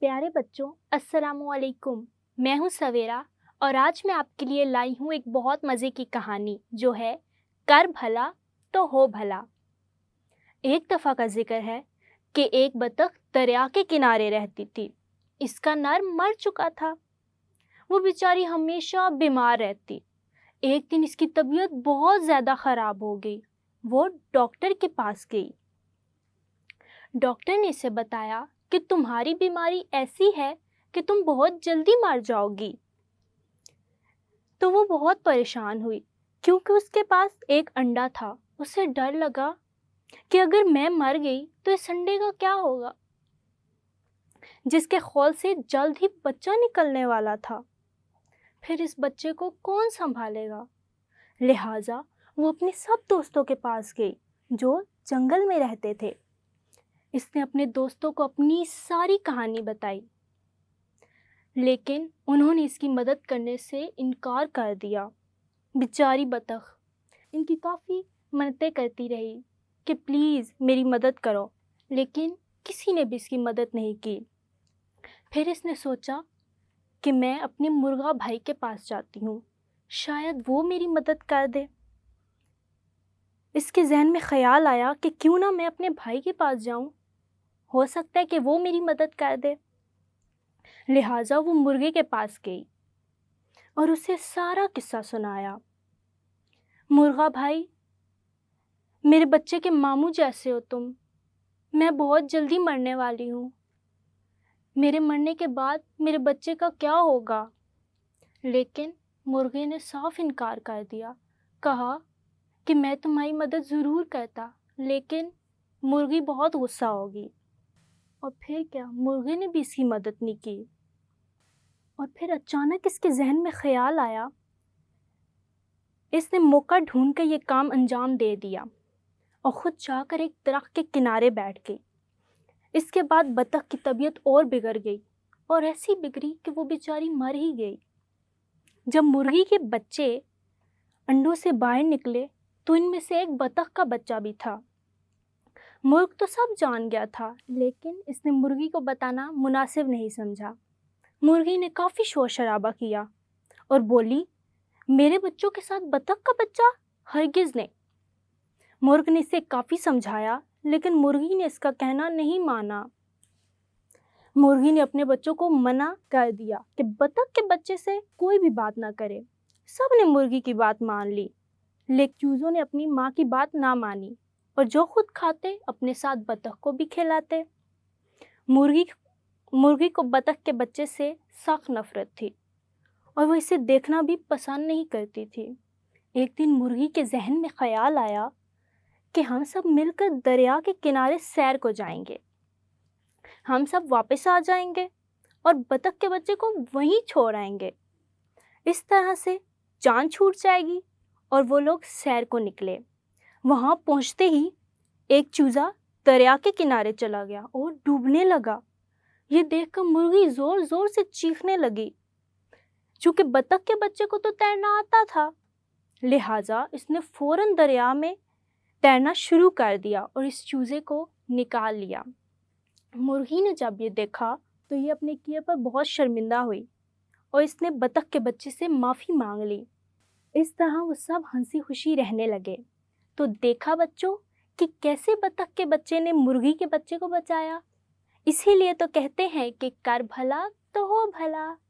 प्यारे बच्चों, अस्सलामुअलैकुम। मैं हूँ सवेरा और आज मैं आपके लिए लाई हूँ एक बहुत मज़े की कहानी जो है कर भला तो हो भला। एक दफ़ा का जिक्र है कि एक बतख दरिया के किनारे रहती थी। इसका नर मर चुका था। वो बेचारी हमेशा बीमार रहती। एक दिन इसकी तबीयत बहुत ज़्यादा ख़राब हो गई। वो डॉक्टर के पास गई। डॉक्टर ने इसे बताया कि तुम्हारी बीमारी ऐसी है कि तुम बहुत जल्दी मर जाओगी। तो वो बहुत परेशान हुई क्योंकि उसके पास एक अंडा था। उसे डर लगा कि अगर मैं मर गई तो इस अंडे का क्या होगा, जिसके खौल से जल्द ही बच्चा निकलने वाला था। फिर इस बच्चे को कौन संभालेगा। लिहाजा वो अपने सब दोस्तों के पास गई जो जंगल में रहते थे। इसने अपने दोस्तों को अपनी सारी कहानी बताई, लेकिन उन्होंने इसकी मदद करने से इनकार कर दिया। बेचारी बतख इनकी काफ़ी मन्नतें करती रही कि प्लीज़ मेरी मदद करो, लेकिन किसी ने भी इसकी मदद नहीं की। फिर इसने सोचा कि मैं अपने मुर्गा भाई के पास जाती हूँ, शायद वो मेरी मदद कर दे। इसके जहन में ख़याल आया कि क्यों ना मैं अपने भाई के पास जाऊँ, हो सकता है कि वो मेरी मदद कर दे। लिहाजा वो मुर्गे के पास गई और उसे सारा किस्सा सुनाया। मुर्गा भाई, मेरे बच्चे के मामू जैसे हो तुम। मैं बहुत जल्दी मरने वाली हूँ। मेरे मरने के बाद मेरे बच्चे का क्या होगा। लेकिन मुर्गे ने साफ इनकार कर दिया। कहा कि मैं तुम्हारी मदद ज़रूर करता, लेकिन मुर्गी बहुत गुस्सा होगी। और फिर क्या, मुर्गे ने भी इसकी मदद नहीं की। और फिर अचानक इसके जहन में ख़याल आया। इसने मौका ढूंढ कर ये काम अंजाम दे दिया और ख़ुद जाकर एक दरख्त के किनारे बैठ गई। इसके बाद बतख की तबीयत और बिगड़ गई और ऐसी बिगड़ी कि वो बेचारी मर ही गई। जब मुर्गी के बच्चे अंडों से बाहर निकले तो इनमें से एक बतख का बच्चा भी था। मुर्ग तो सब जान गया था, लेकिन इसने मुर्गी को बताना मुनासिब नहीं समझा। मुर्गी ने काफ़ी शोर शराबा किया और बोली, मेरे बच्चों के साथ बतख का बच्चा? हरगिज़ नहीं। मुर्ग ने इसे काफ़ी समझाया, लेकिन मुर्गी ने इसका कहना नहीं माना। मुर्गी ने अपने बच्चों को मना कर दिया कि बतख के बच्चे से कोई भी बात ना करे। सब ने मुर्गी की बात मान ली, लेकिन चूज़ों ने अपनी माँ की बात ना मानी और जो खुद खाते अपने साथ बतख को भी खिलाते। मुर्गी को बतख के बच्चे से सख्त नफरत थी और वो इसे देखना भी पसंद नहीं करती थी। एक दिन मुर्गी के जहन में ख़याल आया कि हम सब मिलकर दरिया के किनारे सैर को जाएंगे। हम सब वापस आ जाएंगे और बतख के बच्चे को वहीं छोड़ आएंगे। इस तरह से जान छूट जाएगी। और वो लोग सैर को निकले। वहाँ पहुँचते ही एक चूज़ा दरिया के किनारे चला गया और डूबने लगा। ये देखकर मुर्गी ज़ोर ज़ोर से चीखने लगी। चूँकि बतख के बच्चे को तो तैरना आता था, लिहाजा इसने फ़ौरन दरिया में तैरना शुरू कर दिया और इस चूज़े को निकाल लिया। मुर्गी ने जब ये देखा तो ये अपने किए पर बहुत शर्मिंदा हुई और इसने बतख के बच्चे से माफ़ी मांग ली। इस तरह वो सब हंसी खुशी रहने लगे। तो देखा बच्चों कि कैसे बतख के बच्चे ने मुर्गी के बच्चे को बचाया। इसीलिए तो कहते हैं कि कर भला तो हो भला।